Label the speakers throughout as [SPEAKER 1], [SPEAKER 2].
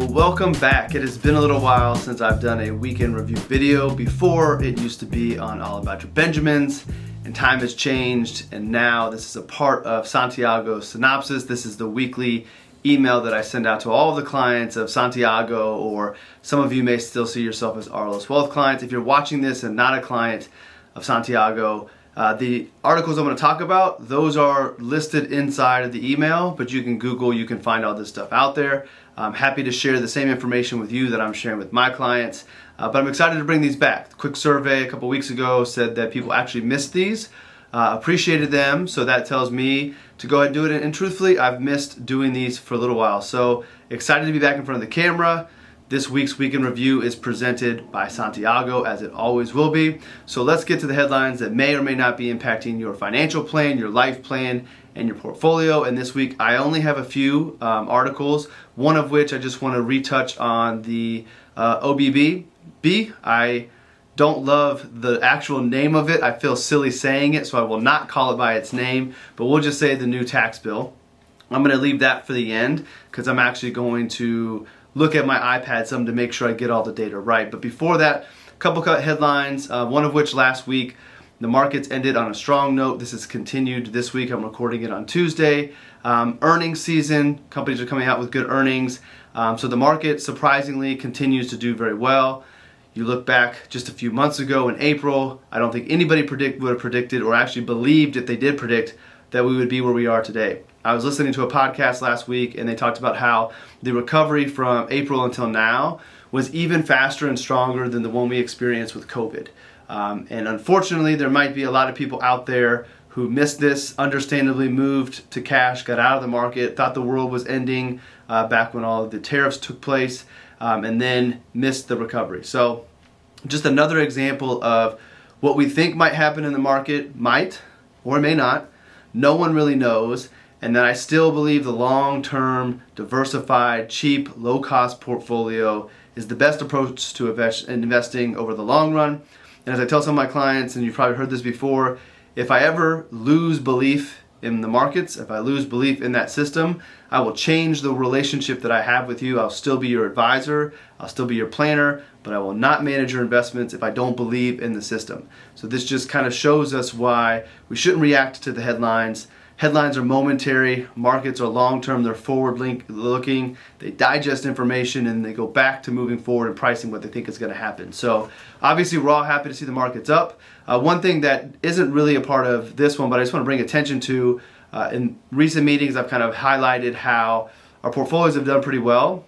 [SPEAKER 1] Well, welcome back. It has been a little while since I've done a weekend review video. Before, it used to be on All About Your Benjamins, and time has changed, and now this is a part of Santiago's Synopsis. This is the weekly email that I send out to all of the clients of Santiago, or some of you may still see yourself as Arlos Wealth clients. If you're watching this and not a client of Santiago, the articles I'm going to talk about, those are listed inside of the email, but you can Google, you can find all this stuff out there. I'm happy to share the same information with you that I'm sharing with my clients, but I'm excited to bring these back. The quick survey a couple weeks ago said that people actually missed these, appreciated them, so that tells me to go ahead and do it. And truthfully, I've missed doing these for a little while, so excited to be back in front of the camera. This week's Weekend Review is presented by Santiago, as it always will be. So let's get to the headlines that may or may not be impacting your financial plan, your life plan, and your portfolio. And this week, I only have a few articles, one of which I just want to retouch on the OBB. I don't love the actual name of it. I feel silly saying it, so I will not call it by its name, but we'll just say the new tax bill. I'm going to leave that for the end because I'm actually going to look at my iPad some to make sure I get all the data right. But before that, a couple of headlines, one of which last week, the markets ended on a strong note. This has continued this week. I'm recording it on Tuesday. Earnings season, companies are coming out with good earnings. So the market surprisingly continues to do very well. You look back just a few months ago in April, I don't think anybody would have predicted or actually believed, if they did predict, that we would be where we are today. I was listening to a podcast last week and they talked about how the recovery from April until now was even faster and stronger than the one we experienced with COVID. And unfortunately, there might be a lot of people out there who missed this, understandably moved to cash, got out of the market, thought the world was ending back when all of the tariffs took place, and then missed the recovery. So just another example of what we think might happen in the market, might or may not. No one really knows. And then I still believe the long-term, diversified, cheap, low-cost portfolio is the best approach to investing over the long run. And as I tell some of my clients, and you've probably heard this before, if I ever lose belief in the markets, if I lose belief in that system, I will change the relationship that I have with you. I'll still be your advisor, I'll still be your planner, but I will not manage your investments if I don't believe in the system. So this just kind of shows us why we shouldn't react to the headlines. Headlines are momentary, markets are long-term, they're forward-looking, they digest information and they go back to moving forward and pricing what they think is going to happen. So obviously we're all happy to see the markets up. One thing that isn't really a part of this one, but I just want to bring attention to, in recent meetings I've kind of highlighted how our portfolios have done pretty well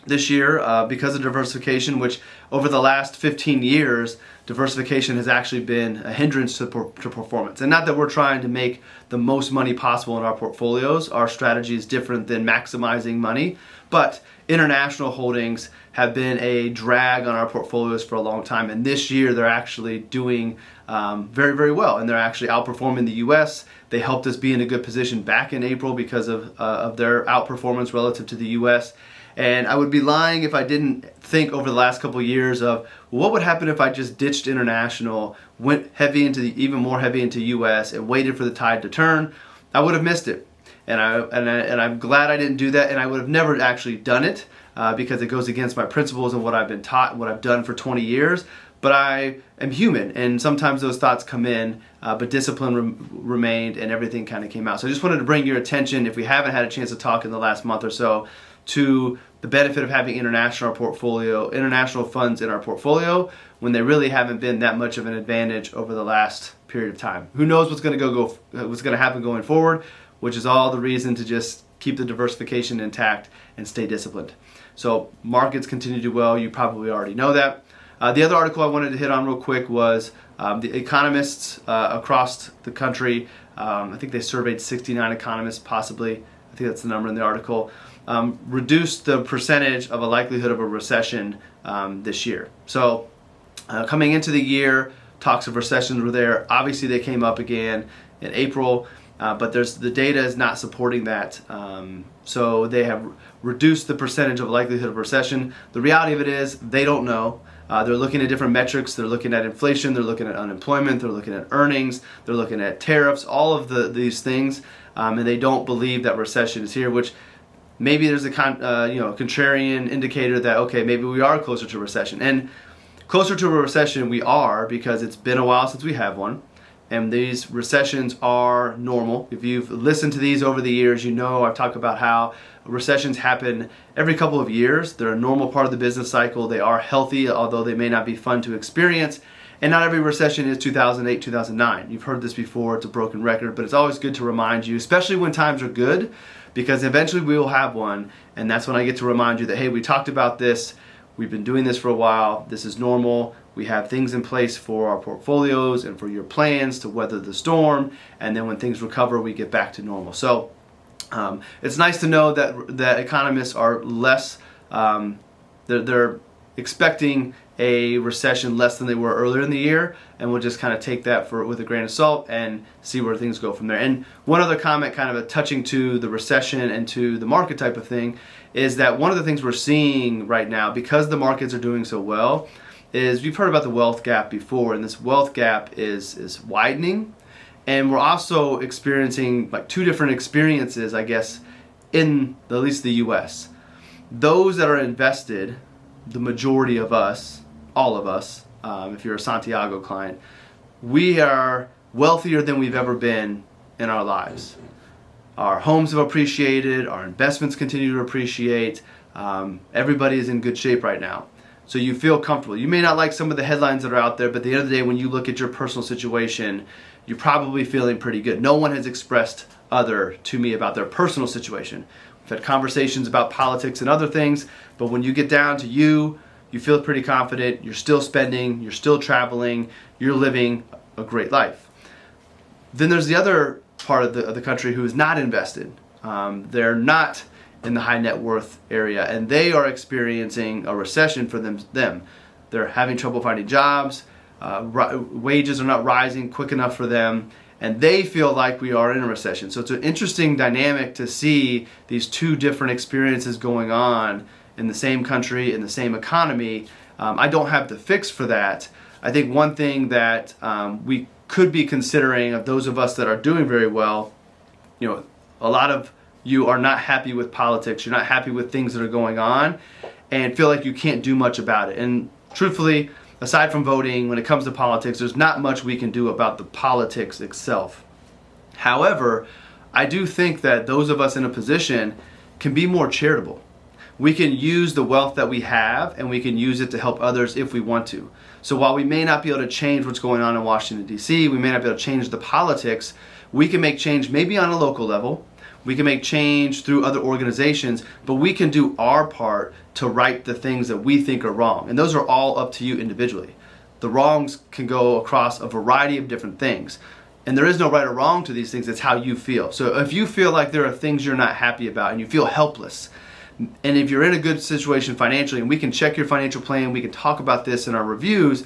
[SPEAKER 1] this year because of diversification, which over the last 15 years, diversification has actually been a hindrance to performance. And not that we're trying to make the most money possible in our portfolios. Our strategy is different than maximizing money, but international holdings have been a drag on our portfolios for a long time. And this year, they're actually doing very, very well. And they're actually outperforming the US. They helped us be in a good position back in April because of their outperformance relative to the US. And I would be lying if I didn't think over the last couple of years of what would happen if I just ditched international, went even more heavy into US, and waited for the tide to turn. I would have missed it, and I'm glad I didn't do that. And I would have never actually done it because it goes against my principles and what I've been taught, and what I've done for 20 years. But I am human, and sometimes those thoughts come in, but discipline remained, and everything kind of came out. So I just wanted to bring your attention, if we haven't had a chance to talk in the last month or so, to the benefit of having international funds in our portfolio when they really haven't been that much of an advantage over the last period of time. Who knows what's going to happen going forward, which is all the reason to just keep the diversification intact and stay disciplined. So markets continue to do well. You probably already know that. The other article I wanted to hit on real quick was the economists across the country. I think they surveyed 69 economists, possibly. I think that's the number in the article. Reduced the percentage of a likelihood of a recession this year. So coming into the year, talks of recessions were there. Obviously, they came up again in April, but the data is not supporting that. So they have reduced the percentage of likelihood of recession. The reality of it is they don't know. They're looking at different metrics. They're looking at inflation. They're looking at unemployment. They're looking at earnings. They're looking at tariffs. All of these things, and they don't believe that recession is here, which maybe there's a contrarian indicator that, okay, maybe we are closer to recession. And closer to a recession we are, because it's been a while since we have one. And these recessions are normal. If you've listened to these over the years, you know I've talked about how recessions happen every couple of years. They're a normal part of the business cycle. They are healthy, although they may not be fun to experience. And not every recession is 2008, 2009. You've heard this before, it's a broken record, but it's always good to remind you, especially when times are good, because eventually we will have one. And that's when I get to remind you that, hey, we talked about this. We've been doing this for a while. This is normal. We have things in place for our portfolios and for your plans to weather the storm. And then when things recover, we get back to normal. So it's nice to know that economists are less, they're expecting a recession less than they were earlier in the year, and we'll just kind of take that with a grain of salt and see where things go from there. And one other comment, kind of touching to the recession and to the market type of thing, is that one of the things we're seeing right now, because the markets are doing so well, is we've heard about the wealth gap before, and this wealth gap is widening, and we're also experiencing like two different experiences, I guess, in at least the US. Those that are invested, the majority of us, all of us, if you're a Santiago client, we are wealthier than we've ever been in our lives. Our homes have appreciated, our investments continue to appreciate, everybody is in good shape right now. So you feel comfortable. You may not like some of the headlines that are out there, but at the end of the day, when you look at your personal situation, you're probably feeling pretty good. No one has expressed to me about their personal situation. We've had conversations about politics and other things, but when you get down to you feel pretty confident, you're still spending, you're still traveling, you're living a great life. Then there's the other part of the country who is not invested. They're not in the high net worth area, and they are experiencing a recession for them. They're having trouble finding jobs, wages are not rising quick enough for them, and they feel like we are in a recession. So it's an interesting dynamic to see these two different experiences going on in the same country, in the same economy. I don't have the fix for that. I think one thing that we could be considering, of those of us that are doing very well, a lot of you are not happy with politics, you're not happy with things that are going on, and feel like you can't do much about it. And truthfully, aside from voting, when it comes to politics, there's not much we can do about the politics itself. However, I do think that those of us in a position can be more charitable. We can use the wealth that we have, and we can use it to help others if we want to. So while we may not be able to change what's going on in Washington, D.C., we may not be able to change the politics, we can make change maybe on a local level. We can make change through other organizations, but we can do our part to right the things that we think are wrong. And those are all up to you individually. The wrongs can go across a variety of different things. And there is no right or wrong to these things, it's how you feel. So if you feel like there are things you're not happy about and you feel helpless, and if you're in a good situation financially, and we can check your financial plan, we can talk about this in our reviews,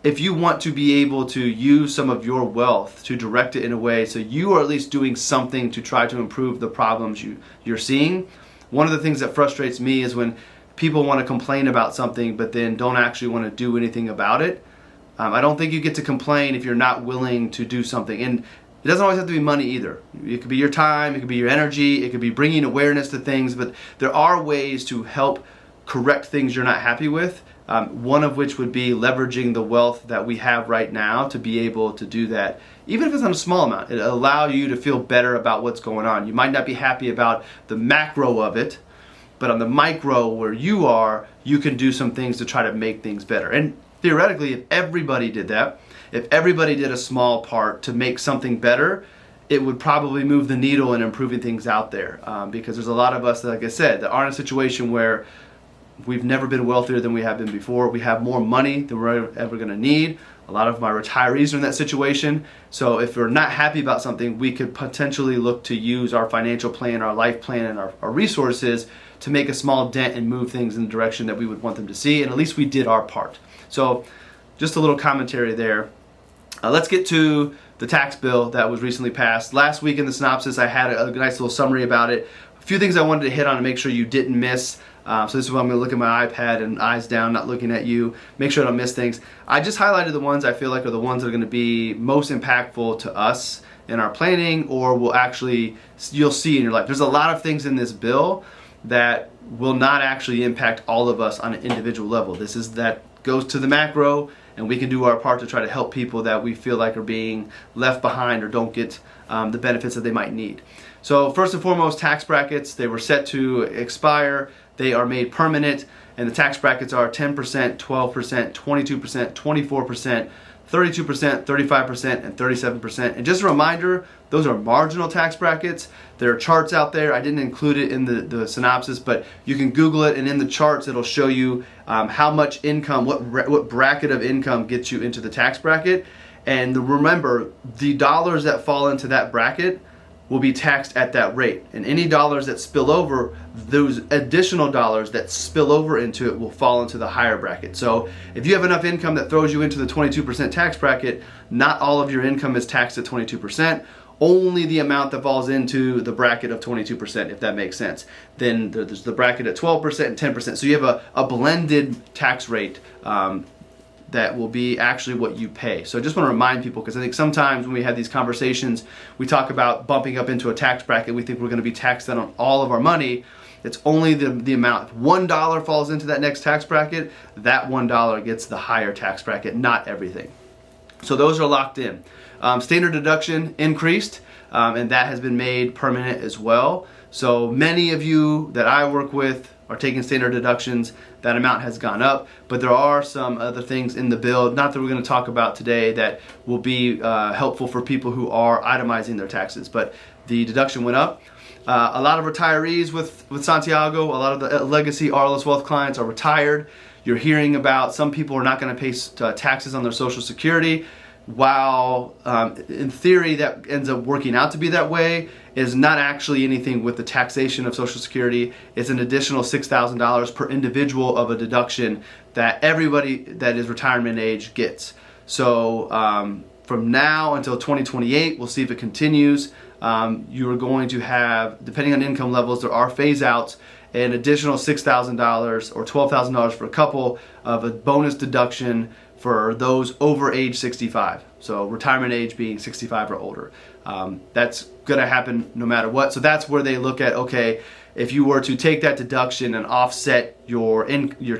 [SPEAKER 1] if you want to be able to use some of your wealth to direct it in a way so you are at least doing something to try to improve the problems you're seeing. One of the things that frustrates me is when people want to complain about something but then don't actually want to do anything about it. I don't think you get to complain if you're not willing to do something. And it doesn't always have to be money either. It could be your time, it could be your energy, it could be bringing awareness to things, but there are ways to help correct things you're not happy with. One of which would be leveraging the wealth that we have right now to be able to do that. Even if it's on a small amount, it'll allow you to feel better about what's going on. You might not be happy about the macro of it, but on the micro where you are, you can do some things to try to make things better. And theoretically, if everybody did that, if everybody did a small part to make something better, it would probably move the needle in improving things out there. Because there's a lot of us, like I said, that are in a situation where we've never been wealthier than we have been before. We have more money than we're ever going to need. A lot of my retirees are in that situation. So if we're not happy about something, we could potentially look to use our financial plan, our life plan, and our resources to make a small dent and move things in the direction that we would want them to see. And at least we did our part. So just a little commentary there. Let's get to the tax bill that was recently passed. Last week in the synopsis, I had a nice little summary about it. A few things I wanted to hit on to make sure you didn't miss. So this is why I'm going to look at my iPad and eyes down, not looking at you. Make sure I don't miss things. I just highlighted the ones I feel like are the ones that are going to be most impactful to us in our planning, or you'll see in your life. There's a lot of things in this bill that will not actually impact all of us on an individual level. That goes to the macro, and we can do our part to try to help people that we feel like are being left behind or don't get the benefits that they might need. So first and foremost, tax brackets, they were set to expire. They are made permanent, and the tax brackets are 10%, 12%, 22%, 24%, 32%, 35%, and 37%. And just a reminder, those are marginal tax brackets. There are charts out there. I didn't include it in the synopsis, but you can Google it, and in the charts it'll show you how much income, what bracket of income gets you into the tax bracket. And remember, the dollars that fall into that bracket will be taxed at that rate. And any dollars that spill over, those additional dollars that spill over into it will fall into the higher bracket. So if you have enough income that throws you into the 22% tax bracket, not all of your income is taxed at 22%. Only the amount that falls into the bracket of 22%, if that makes sense. Then there's the bracket at 12% and 10%. So you have a blended tax rate that will be actually what you pay. So I just want to remind people, because I think sometimes when we have these conversations, we talk about bumping up into a tax bracket. We think we're going to be taxed on all of our money. It's only the amount. If $1 falls into that next tax bracket, that $1 gets the higher tax bracket, not everything. So those are locked in. Standard deduction increased, and that has been made permanent as well. So many of you that I work with are taking standard deductions. That amount has gone up, but there are some other things in the bill, not that we're going to talk about today, that will be helpful for people who are itemizing their taxes. But the deduction went up. A lot of retirees with Santiago, a lot of the legacy RLS Wealth clients are retired. You're hearing about some people are not going to pay taxes on their Social Security. While in theory that ends up working out to be that way, is not actually anything with the taxation of Social Security. It's an additional $6,000 per individual of a deduction that everybody that is retirement age gets. So from now until 2028, we'll see if it continues. You are going to have, depending on income levels, there are phase outs, an additional $6,000 or $12,000 for a couple of a bonus deduction for those over age 65. So retirement age being 65 or older. That's going to happen no matter what. So that's where they look at, okay, if you were to take that deduction and offset your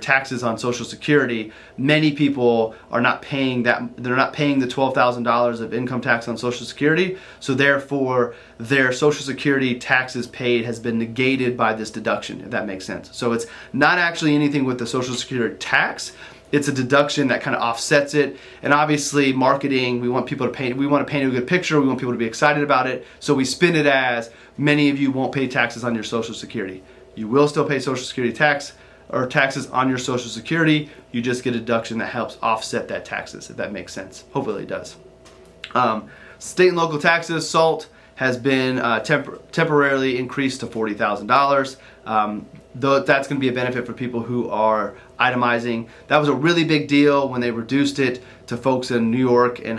[SPEAKER 1] taxes on Social Security, many people are not paying that. They're not paying the $12,000 of income tax on Social Security. So therefore, their Social Security taxes paid has been negated by this deduction, if that makes sense. So it's not actually anything with the Social Security tax. It's a deduction that kind of offsets it. And obviously marketing, we want to paint a good picture. We want people to be excited about it. So we spin it as many of you won't pay taxes on your Social Security. You will still pay Social Security tax or taxes on your Social Security. You just get a deduction that helps offset that taxes, if that makes sense. Hopefully it does. State and local taxes, SALT, has been temporarily increased to $40,000. Though that's going to be a benefit for people who are itemizing. That was a really big deal when they reduced it to folks in New York and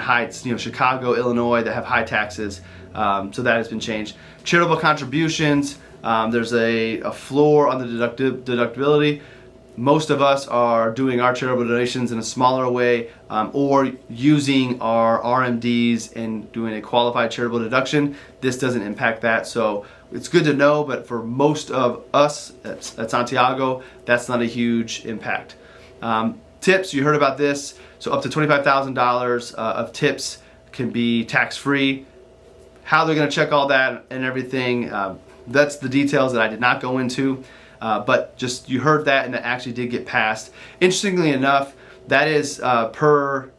[SPEAKER 1] Chicago, Illinois that have high taxes. So that has been changed. Charitable contributions, there's a floor on the deductibility. Most of us are doing our charitable donations in a smaller way, or using our RMDs and doing a qualified charitable deduction. This doesn't impact that, so it's good to know, but for most of us at Santiago, that's not a huge impact. Tips, you heard about this, so up to $25,000 of tips can be tax-free. How they're going to check all that and everything, that's the details that I did not go into. But just you heard that, and it actually did get passed. Interestingly enough, that is per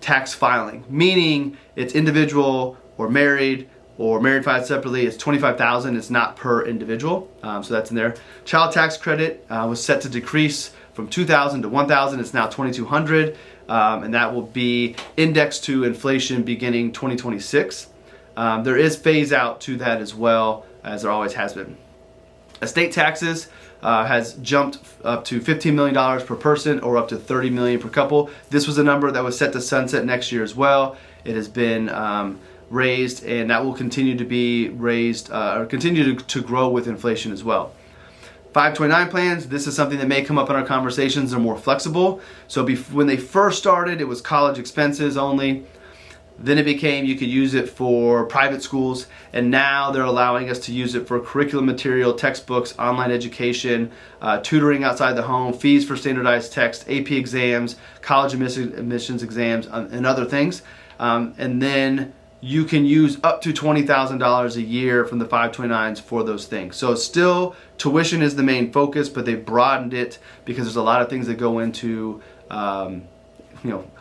[SPEAKER 1] tax filing, meaning it's individual or married filed separately. It's $25,000. It's not per individual, so that's in there. Child tax credit was set to decrease from $2,000 to $1,000. It's now $2,200, and that will be indexed to inflation beginning 2026. There is phase out to that as well, as there always has been. Estate taxes has jumped up to $15 million per person, or up to $30 million per couple. This was a number that was set to sunset next year as well. It has been raised, and that will continue to be raised or continue to grow with inflation as well. 529 plans, this is something that may come up in our conversations. They're more flexible. So when they first started, it was college expenses only. Then it became you could use it for private schools, and now they're allowing us to use it for curriculum material, textbooks, online education, tutoring outside the home, fees for standardized text, AP exams, college admissions exams, and other things. And then you can use up to $20,000 a year from the 529s for those things. So still, tuition is the main focus, but they broadened it because there's a lot of things that go into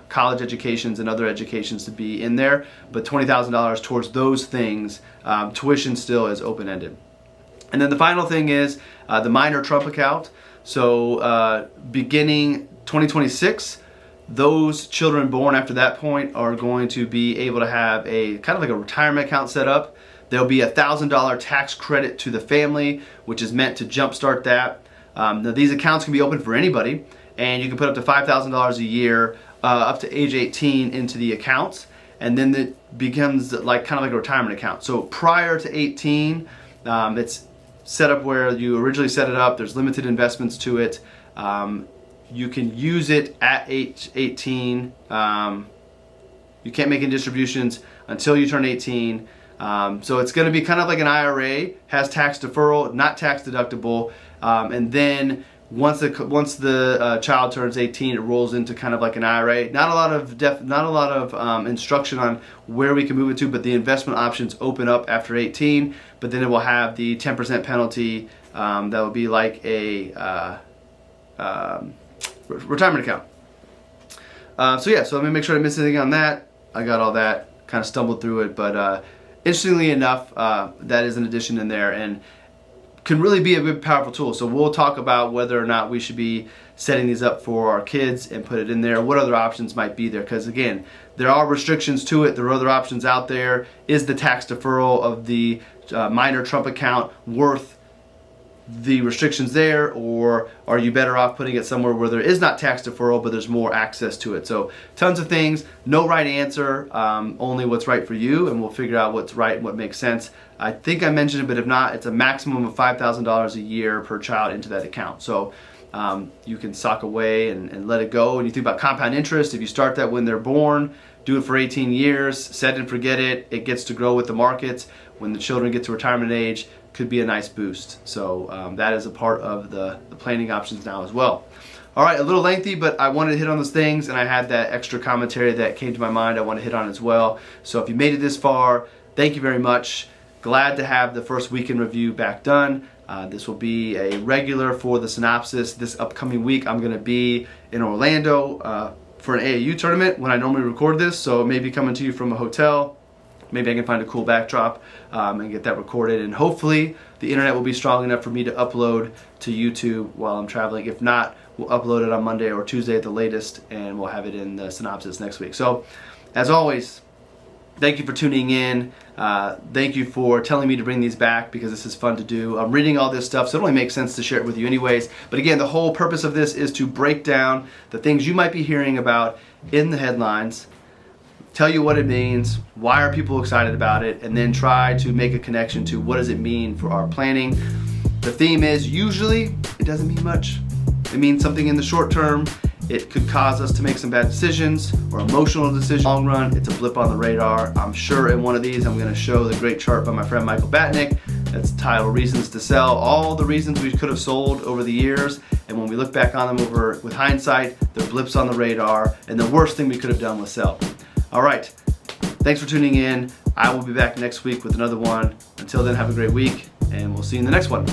[SPEAKER 1] college educations and other educations to be in there, but $20,000 towards those things. Tuition still is open-ended. And then the final thing is the minor Trump account. So beginning 2026, those children born after that point are going to be able to have a kind of like a retirement account set up. There'll be a $1,000 tax credit to the family, which is meant to jumpstart that. Now these accounts can be open for anybody, and you can put up to $5,000 a year up to age 18 into the accounts, and then it becomes like kind of like a retirement account. So prior to 18, it's set up where you originally set it up. There's limited investments to it. You can use it at age 18. You can't make any distributions until you turn 18. So it's going to be kind of like an IRA, has tax deferral, not tax deductible, and then once the child turns 18, it rolls into kind of like an IRA. Not a lot of instruction on where we can move it to, but the investment options open up after 18. But then it will have the 10% penalty. That will be like a retirement account. So let me make sure I didn't miss anything on that. I got all that. Kind of stumbled through it, but interestingly enough, that is an addition in there, and can really be a good, powerful tool. So we'll talk about whether or not we should be setting these up for our kids and put it in there, what other options might be there, because again, there are restrictions to it. There are other options out there. Is the tax deferral of the minor Trump account worth the restrictions there, or are you better off putting it somewhere where there is not tax deferral but there's more access to it? So tons of things, no right answer, only what's right for you, and we'll figure out what's right and what makes sense. I think I mentioned it, but if not, it's a maximum of $5,000 a year per child into that account. So you can sock away and let it go. And you think about compound interest, if you start that when they're born, do it for 18 years, set and forget it, it gets to grow with the markets. When the children get to retirement age, could be a nice boost. So that is a part of the planning options now as well. All right, a little lengthy, but I wanted to hit on those things, and I had that extra commentary that came to my mind I want to hit on as well. So if you made it this far, thank you very much. Glad to have the first weekend review back done. This will be a regular for the Synopsis. This upcoming week, I'm going to be in Orlando for an AAU tournament when I normally record this, so maybe coming to you from a hotel. Maybe I can find a cool backdrop and get that recorded, and hopefully the internet will be strong enough for me to upload to YouTube while I'm traveling. If not, we'll upload it on Monday or Tuesday at the latest, and we'll have it in the Synopsis next week. So, as always, thank you for tuning in. Thank you for telling me to bring these back, because this is fun to do. I'm reading all this stuff, so it only makes sense to share it with you anyways. But again, the whole purpose of this is to break down the things you might be hearing about in the headlines, tell you what it means, why are people excited about it, and then try to make a connection to what does it mean for our planning. The theme is usually it doesn't mean much. It means something in the short term. It could cause us to make some bad decisions or emotional decisions. Long run, it's a blip on the radar. I'm sure in one of these I'm going to show the great chart by my friend Michael Batnick that's titled Reasons to Sell. All the reasons we could have sold over the years, and when we look back on them with hindsight, they're blips on the radar, and the worst thing we could have done was sell. All right, thanks for tuning in. I will be back next week with another one. Until then, have a great week, and we'll see you in the next one.